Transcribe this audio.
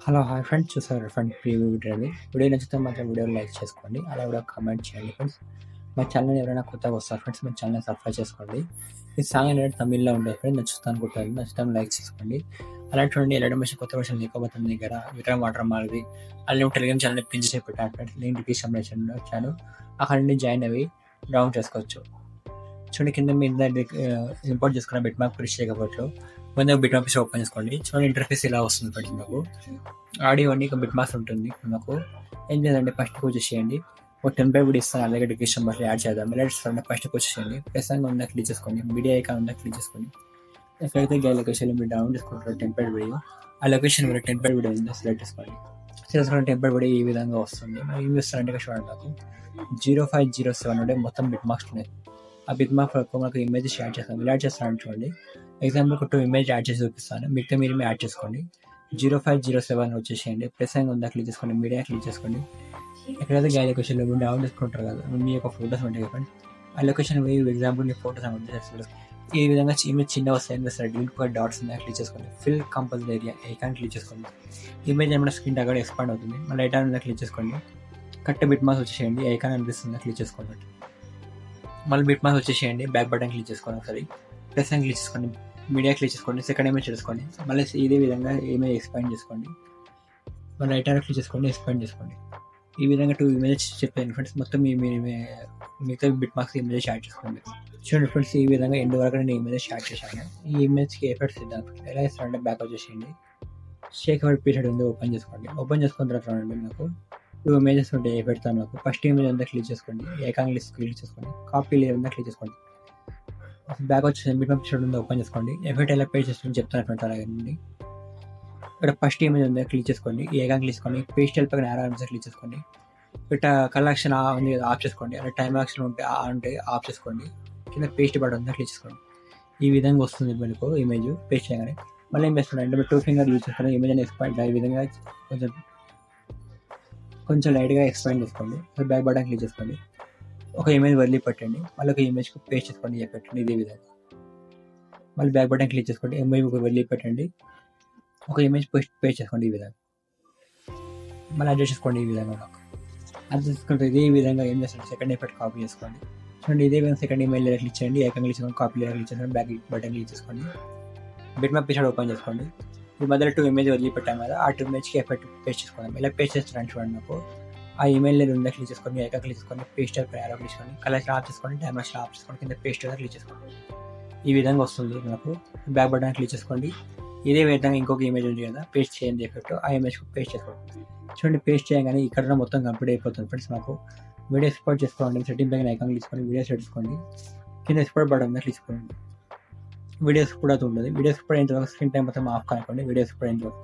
Hello hi friends, చూసారు friend preview video నచ్చితే మాత్రం వీడియో లైక్ చేసుకోండి, అలా కూడా కామెంట్ చేయండి ఫ్రెండ్స్. మా ఛానల్ ఎవరైనా కొత్తగా వస్తారు ఫ్రెండ్స్, మా ఛానల్ సబ్స్క్రైబ్ చేసుకోండి. ఈ సాంగ్ అనేది తమిళ్లో ఉంటుంది ఫ్రెండ్స్, నచ్చుతా అనుకుంటారు, నచ్చుతాం లైక్ చేసుకోండి. అలాంటి చూడండి ఎలాంటి మిషన్ కొత్త వర్షన్ లేకపోతే మీ దగ్గర విక్రమ్ వాటర్ మాల్ది అలాగే టెలిగ్రామ్ ఛానల్ పిన్ చేసి పెట్టాను ఫ్రెండ్స్, లింక్ డిస్క్రిప్షన్ వచ్చాను, అక్కడ నుండి జాయిన్ అవి డౌన్ చేసుకోవచ్చు. చూడండి కింద మీద ఇంపోర్ట్ చేసుకున్న బిట్ మార్క్ ప్రెస్ చేయకపోవచ్చు ముందు బిట్ మార్క్ ఓపెన్ చేసుకోండి. చూడండి ఇంటర్ఫేస్ ఇలా వస్తుంది ఫ్రెండ్స్. మాకు ఆడియో అన్ని బిట్ మార్క్స్ ఉంటుంది. మాకు ఏం చేయాలంటే ఫస్ట్ వచ్చేసేయండి, ఒక టెంప్లెట్ కూడా ఇస్తాను, అలాగే డిస్క్రిప్షన్ బాక్స్లో యాడ్ చేద్దాం. ఎలా ఇస్తాను ఫస్ట్ వచ్చేసేయండి, ప్రెసెంట్ ఉందా క్లిక్ చేసుకోండి, మీడియా ఐకాన్ ఉందా క్లిక్ చేసుకోండి. ఎక్కడైతే గే లొకేషన్ మీరు డౌన్లోడ్ చేసుకుంటారో టెంప్లెట్ వీడియో, ఆ లొకేషన్ మీరు టెంప్లెట్ వీడియో ఉందో సెలెక్ట్ చేసుకోండి. చేసుకున్న టెంప్లెట్ వీడియో ఈ విధంగా వస్తుంది. మనం ఏం చేస్తారంటే ఇక్కడ చూడండి, నాకు 0507 ఉంటే మొత్తం బిట్ మార్క్స్ ఉన్నాయి. ఆ బిట్ మార్క్ మనకు ఇమేజ్ యాడ్ చేస్తాను. ఇలా యాడ్ చేస్తాను చూడండి. ఎగ్జాంపుల్ 2 ఇమేజ్ యాడ్ చేసి చూపిస్తాను, మిగతా మీరు యాడ్ చేసుకోండి. 0507 వచ్చేసేయండి, ప్రెసెంట్ ఉందా క్లిక్ చేసుకోండి, మీడియా క్లిక్ చేసుకోండి. ఎక్కడైతే గా లొకేషన్లో మీరు డౌన్ చేసుకుంటారు కదా, మీ యొక్క ఫోటోస్ ఉంటాయి చెప్పండి, ఆ లొకేషన్ ఎగ్జాంపుల్ మీ ఫోటోస్ అంటే ఈ విధంగా ఇమేజ్ చిన్న వస్తాయి. డిలీట్ డాట్స్ ఉన్నాయి క్లిక్ చేసుకోండి. Fill compulsory area icon click చేసుకోండి. ఇమేజ్ ఏమైనా స్క్రీన్ అక్కడ ఎక్స్పాండ్ అవుతుంది, మళ్ళీ ఐకాన్ ఉందా క్లిక్ చేసుకోండి. కరెక్ట్ బిట్ మార్క్స్ వచ్చేసేయండి, ఐకాన్ అనిపిస్తుందా క్లిక్ చేసుకోండి. మళ్ళీ బిట్ మార్క్స్ వచ్చేసేయండి, బ్యాక్ బటన్ క్లిక్ చేసుకోండి, ఒకసారి ప్రెసెంట్ క్లిక్ చేసుకోండి, మీడియా క్లిక్ చేసుకోండి, సెకండ్ ఇమేజ్ చేసుకోండి. మళ్ళీ ఇదే విధంగా ఇమేజ్ ఎక్స్పాండ్ చేసుకోండి, మళ్ళీ రైట్ హ్యాండ్ క్లిక్ చేసుకోండి, ఎక్స్పాండ్ చేసుకోండి. ఈ విధంగా 2 ఇమేజెస్ చెప్పాను ఫ్రెండ్స్. మొత్తం మిగతా బిట్ మార్క్స్ ఇమేజెస్ యాడ్ చేసుకోండి. చూడండి ఫ్రెండ్స్, ఈ విధంగా ఎండ్ వరకు నేను ఇమేజెస్ యాడ్ చేశాను. ఈ ఇమేజ్కి ఎఫెక్ట్స్ ఇద్దాం. ఎలా ఇస్తారంటే బ్యాక్ వచ్చేసేయండి, షేక్ అవుట్ పీరియడ్ ఉంది ఓపెన్ చేసుకోండి. ఓపెన్ చేసుకున్న తర్వాత చూడండి, నాకు 2 ఇమేజెస్ ఉంటాయి ఎఫెక్ట్స్. నాకు ఫస్ట్ ఇమేజ్ ఉందా క్లిక్ చేసుకోండి, ఐకాన్ క్లిక్ చేసుకోండి, కాపీ లేయర్ ఉందా క్లిక్ చేసుకోండి. బ్యాక్ వచ్చేసి బిట్ మార్క్ పీరియడ్ ఉందా ఓపెన్ చేసుకోండి. ఎఫెక్ట్ ఎలా పే చేస్తుందని చెప్తాను ఫ్రెండ్స్. అలాగే ఇక్కడ ఫస్ట్ ఇమేజ్ ఉందా క్లిక్ చేసుకోండి, ఈ ఐకాన్ క్లిక్ చేసుకోండి, పేస్టల్ పక్కన యారో ఆప్షన్ క్లిక్ చేసుకోండి. ఇక్కడ కలెక్షన్ ఉంది ఆఫ్ చేసుకోండి, అలా టైం యాక్షన్ ఉంటే ఆఫ్ చేసుకోండి. కింద పేస్ట్ బటన్ ఉందా క్లిక్ చేసుకోండి. ఈ విధంగా వస్తుంది మనకు ఇమేజ్ పేస్ట్ చేయగానే. మళ్ళీ ఏం చేస్తున్నాడు అంటే 2 ఫింగర్ యూజ్ చేసుకుని ఇమేజ్ అని ఎక్స్పాండ్ ఈ విధంగా కొంచెం లైట్గా ఎక్స్పాండ్ చేసుకోండి. బ్యాక్ బటన్ క్లిక్ చేసుకోండి, ఒక ఇమేజ్ వదిలి పెట్టండి, మళ్ళీ ఒక ఇమేజ్కి పేస్ట్ చేసుకోండి పెట్టండి. ఇదే విధంగా మళ్ళీ బ్యాక్ బటన్ క్లిక్ చేసుకోండి, ఇమేజ్ వదిలి పెట్టండి, ఒక ఇమేజ్ పేస్ట్ చేసుకోండి. ఈ విధంగా మళ్ళీ అడ్జస్ట్ చేసుకోండి. ఈ విధంగా అడ్జస్ట్ చేసుకుంటే ఇదే విధంగా ఏం చేస్తుంది, సెకండ్ ఎఫెక్ట్ కాపీ చేసుకోండి. చూడండి ఇదే విధంగా సెకండ్ ఇమేజ్ క్లిక్ చేయండి, ఐకాన్ క్లిక్ చేసుకోండి, కాపీ క్లిక్ చేసుకోండి, బ్యాక్ బటన్ క్లిక్ చేసుకోండి, బిట్ మ్యాప్ పిక్చర్ ఓపెన్ చేసుకోండి. ఈ మధ్యలో 2 ఇమేజ్ వదిలిపెట్టాం కదా, ఆ 2 ఇమేజ్కి ఎఫెక్ట్ పేస్ట్ చేసుకోండి. ఇలా పేస్ట్ చేస్తున్నాను చూడండి. నాకు ఆ ఇమేజ్ ఉందా క్లిక్ చేసుకోండి, ఐకాన్ క్లిక్ చేసుకోండి, పేస్ట్ యారో క్లిక్ చేసుకోండి, కలర్ ఆఫ్ చేసుకోండి, టైమర్ ఆఫ్ చేసుకోండి, కింద పేస్ట్ క్లిక్ చేసుకోండి. ఈ విధంగా వస్తుంది నాకు. బ్యాక్ బటన్ క్లిక్ చేసుకోండి. ఇదే విధంగా ఇంకొక ఇమేజ్ ఉంది కదా, పేస్ట్ చేయండి ఎఫెక్ట్, ఆ ఇమేజ్ పేస్ట్ చేసుకోండి. చూడండి పేస్ట్ చేయగానే ఇక్కడ మొత్తం కంప్లీట్ అయిపోతుంది ఫ్రెండ్స్. నాకు వీడియో ఎక్స్పోర్ట్ చేసుకోండి, సెట్టింగ్ పైన ఐకాన్ తీసుకోండి, వీడియో సెట్ చేసుకోండి, కింద ఎక్స్పోర్ట్ బటన్ ఉందా క్లిక్ చేసుకోండి. వీడియో ఎక్స్పోర్ట్ అవుతుంది. వీడియో ఎక్స్పోర్ట్ అయిన తర్వాత స్క్రీన్ టైం మొత్తం ఆఫ్ కానివ్వండి. వీడియో ఎక్స్పోర్ట్ అయిన తర్వాత